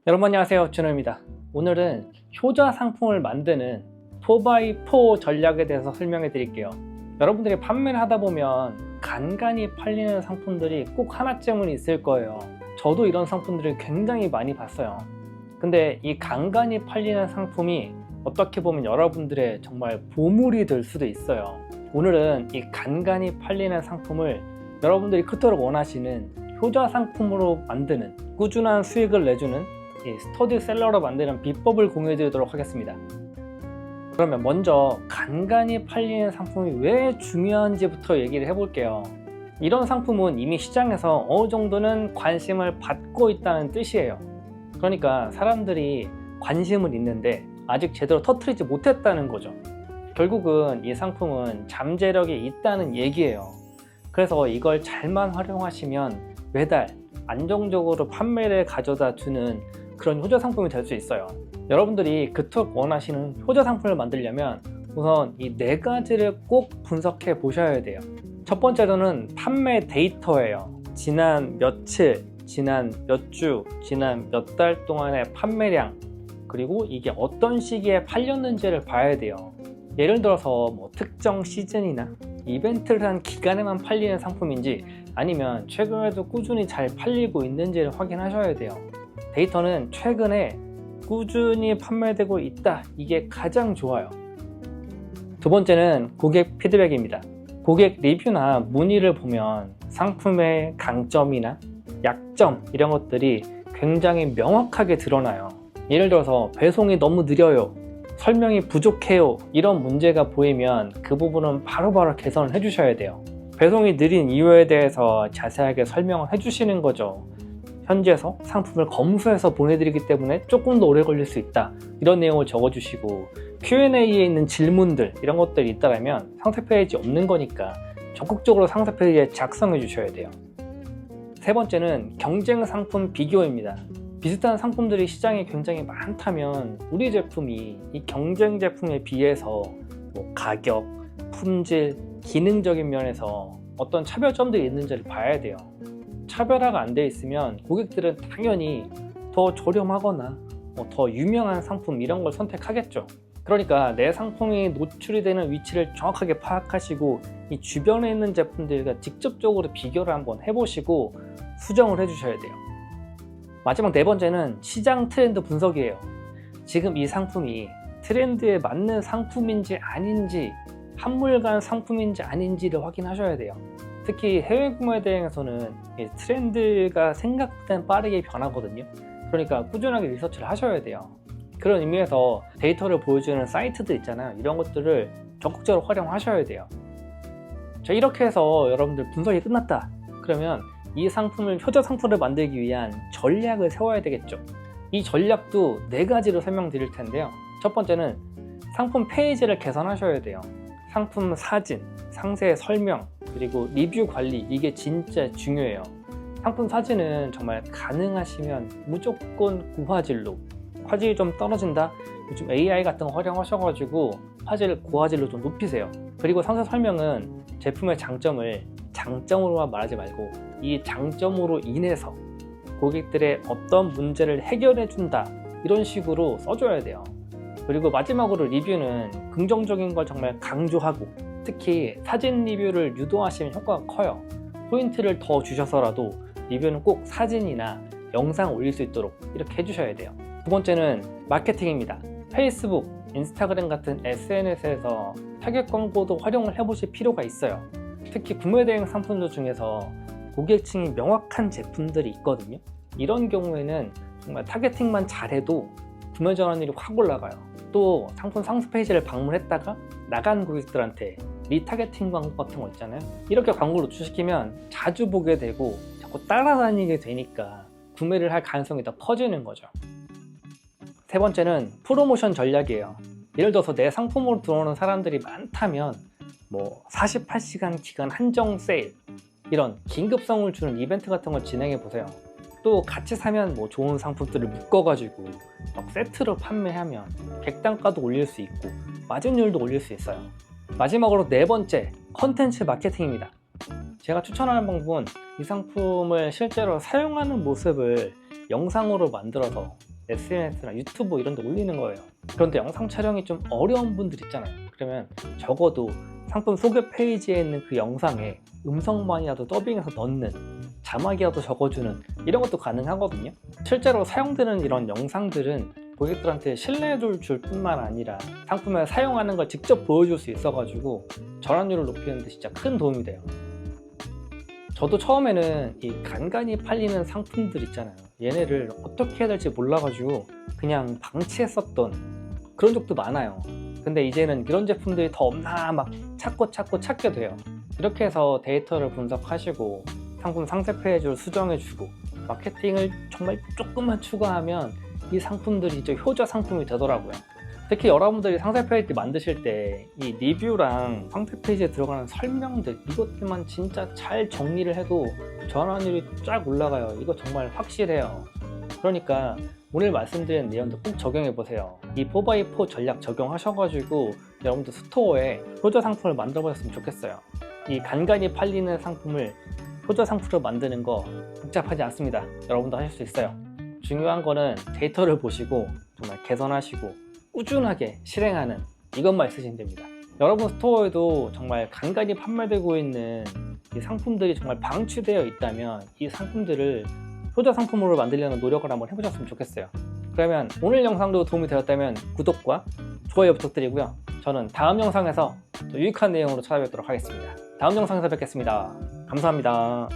여러분 안녕하세요, 준호입니다. 오늘은 효자 상품을 만드는 4x4 전략에 대해서 설명해 드릴게요. 여러분들이 판매를 하다 보면 간간히 팔리는 상품들이 꼭 하나쯤은 있을 거예요. 저도 이런 상품들을 굉장히 많이 봤어요. 근데 이 간간히 팔리는 상품이 어떻게 보면 여러분들의 정말 보물이 될 수도 있어요. 오늘은 이 간간히 팔리는 상품을 여러분들이 그토록 원하시는 효자 상품으로 만드는, 꾸준한 수익을 내주는 이 스터디셀러로 만드는 비법을 공유해 드리도록 하겠습니다. 그러면 먼저 간간히 팔리는 상품이 왜 중요한지부터 얘기를 해볼게요. 이런 상품은 이미 시장에서 어느 정도는 관심을 받고 있다는 뜻이에요. 그러니까 사람들이 관심은 있는데 아직 제대로 터뜨리지 못했다는 거죠. 결국은 이 상품은 잠재력이 있다는 얘기예요. 그래서 이걸 잘만 활용하시면 매달 안정적으로 판매를 가져다 주는 그런 효자 상품이 될 수 있어요. 여러분들이 그토록 원하시는 효자 상품을 만들려면 우선 이 4가지를 꼭 분석해 보셔야 돼요. 첫 번째로는 판매 데이터예요. 지난 며칠, 지난 몇 주, 지난 몇 달 동안의 판매량, 그리고 이게 어떤 시기에 팔렸는지를 봐야 돼요. 예를 들어서 특정 시즌이나 이벤트를 한 기간에만 팔리는 상품인지 아니면 최근에도 꾸준히 잘 팔리고 있는지를 확인하셔야 돼요. 데이터는 최근에 꾸준히 판매되고 있다, 이게 가장 좋아요. 두 번째는 고객 피드백입니다. 고객 리뷰나 문의를 보면 상품의 강점이나 약점 이런 것들이 굉장히 명확하게 드러나요. 예를 들어서 배송이 너무 느려요, 설명이 부족해요, 이런 문제가 보이면 그 부분은 바로바로 개선을 해주셔야 돼요. 배송이 느린 이유에 대해서 자세하게 설명을 해주시는 거죠. 현지에서 상품을 검수해서 보내드리기 때문에 조금 더 오래 걸릴 수 있다, 이런 내용을 적어주시고 Q&A에 있는 질문들 이런 것들이 있다면 상세 페이지 없는 거니까 적극적으로 상세 페이지에 작성해 주셔야 돼요. 세 번째는 경쟁 상품 비교입니다. 비슷한 상품들이 시장에 굉장히 많다면 우리 제품이 이 경쟁 제품에 비해서 가격, 품질, 기능적인 면에서 어떤 차별점들이 있는지를 봐야 돼요. 차별화가 안 돼 있으면 고객들은 당연히 더 저렴하거나 더 유명한 상품 이런 걸 선택하겠죠. 그러니까 내 상품이 노출이 되는 위치를 정확하게 파악하시고 이 주변에 있는 제품들과 직접적으로 비교를 한번 해보시고 수정을 해주셔야 돼요. 마지막 4번째는 시장 트렌드 분석이에요. 지금 이 상품이 트렌드에 맞는 상품인지 아닌지, 한물간 상품인지 아닌지를 확인하셔야 돼요. 특히 해외 구매 대행에서는 트렌드가 생각보다 빠르게 변하거든요. 그러니까 꾸준하게 리서치를 하셔야 돼요. 그런 의미에서 데이터를 보여주는 사이트들 있잖아요. 이런 것들을 적극적으로 활용하셔야 돼요. 자, 이렇게 해서 여러분들 분석이 끝났다. 그러면 이 상품을 효자 상품을 만들기 위한 전략을 세워야 되겠죠. 이 전략도 4가지로 설명드릴 텐데요. 첫 번째는 상품 페이지를 개선하셔야 돼요. 상품 사진, 상세 설명, 그리고 리뷰 관리, 이게 진짜 중요해요. 상품 사진은 정말 가능하시면 무조건 고화질로, 화질이 좀 떨어진다? 요즘 AI 같은 거 활용하셔가지고 화질을 고화질로 좀 높이세요. 그리고 상세 설명은 제품의 장점을 장점으로만 말하지 말고 이 장점으로 인해서 고객들의 어떤 문제를 해결해 준다, 이런 식으로 써줘야 돼요. 그리고 마지막으로 리뷰는 긍정적인 걸 정말 강조하고 특히 사진 리뷰를 유도하시면 효과가 커요. 포인트를 더 주셔서라도 리뷰는 꼭 사진이나 영상 올릴 수 있도록 이렇게 해주셔야 돼요. 두 번째는 마케팅입니다. 페이스북, 인스타그램 같은 SNS에서 타겟 광고도 활용을 해보실 필요가 있어요. 특히 구매 대행 상품들 중에서 고객층이 명확한 제품들이 있거든요. 이런 경우에는 정말 타겟팅만 잘해도 구매 전환율이 확 올라가요. 또 상품 상세 페이지를 방문했다가 나간 고객들한테 리타겟팅 광고 같은 거 있잖아요. 이렇게 광고를 노출시키면 자주 보게 되고 자꾸 따라다니게 되니까 구매를 할 가능성이 더 커지는 거죠. 세 번째는 프로모션 전략이에요. 예를 들어서 내 상품으로 들어오는 사람들이 많다면 48시간 기간 한정 세일, 이런 긴급성을 주는 이벤트 같은 걸 진행해 보세요. 또 같이 사면 좋은 상품들을 묶어가지고 세트로 판매하면 객단가도 올릴 수 있고 마진율도 올릴 수 있어요. 마지막으로 4번째, 컨텐츠 마케팅입니다. 제가 추천하는 방법은 이 상품을 실제로 사용하는 모습을 영상으로 만들어서 SNS나 유튜브 이런 데 올리는 거예요. 그런데 영상 촬영이 좀 어려운 분들 있잖아요. 그러면 적어도 상품 소개 페이지에 있는 그 영상에 음성만이라도 더빙해서 넣는, 자막이라도 적어주는 이런 것도 가능하거든요. 실제로 사용되는 이런 영상들은 고객들한테 신뢰를 줄 뿐만 아니라 상품을 사용하는 걸 직접 보여줄 수 있어가지고 전환율을 높이는 데 진짜 큰 도움이 돼요. 저도 처음에는 이 간간히 팔리는 상품들 있잖아요. 얘네를 어떻게 해야 될지 몰라가지고 그냥 방치했었던 그런 적도 많아요. 근데 이제는 이런 제품들이 더 없나 막 찾게 돼요. 이렇게 해서 데이터를 분석하시고 상품 상세 페이지를 수정해주고 마케팅을 정말 조금만 추가하면 이 상품들이 이제 효자 상품이 되더라고요. 특히 여러분들이 상세 페이지 만드실 때 이 리뷰랑 상세 페이지에 들어가는 설명들, 이것들만 진짜 잘 정리를 해도 전환율이 쫙 올라가요. 이거 정말 확실해요. 그러니까 오늘 말씀드린 내용도 꼭 적용해 보세요. 이 4x4 전략 적용하셔가지고 여러분들 스토어에 효자 상품을 만들어 보셨으면 좋겠어요. 이 간간히 팔리는 상품을 효자 상품으로 만드는 거 복잡하지 않습니다. 여러분도 하실 수 있어요. 중요한 거는 데이터를 보시고 정말 개선하시고 꾸준하게 실행하는 이것만 있으시면 됩니다. 여러분 스토어에도 정말 간간히 판매되고 있는 이 상품들이 정말 방치되어 있다면 이 상품들을 효자 상품으로 만들려는 노력을 한번 해보셨으면 좋겠어요. 그러면 오늘 영상도 도움이 되었다면 구독과 좋아요 부탁드리고요. 저는 다음 영상에서 또 유익한 내용으로 찾아뵙도록 하겠습니다. 다음 영상에서 뵙겠습니다. 감사합니다.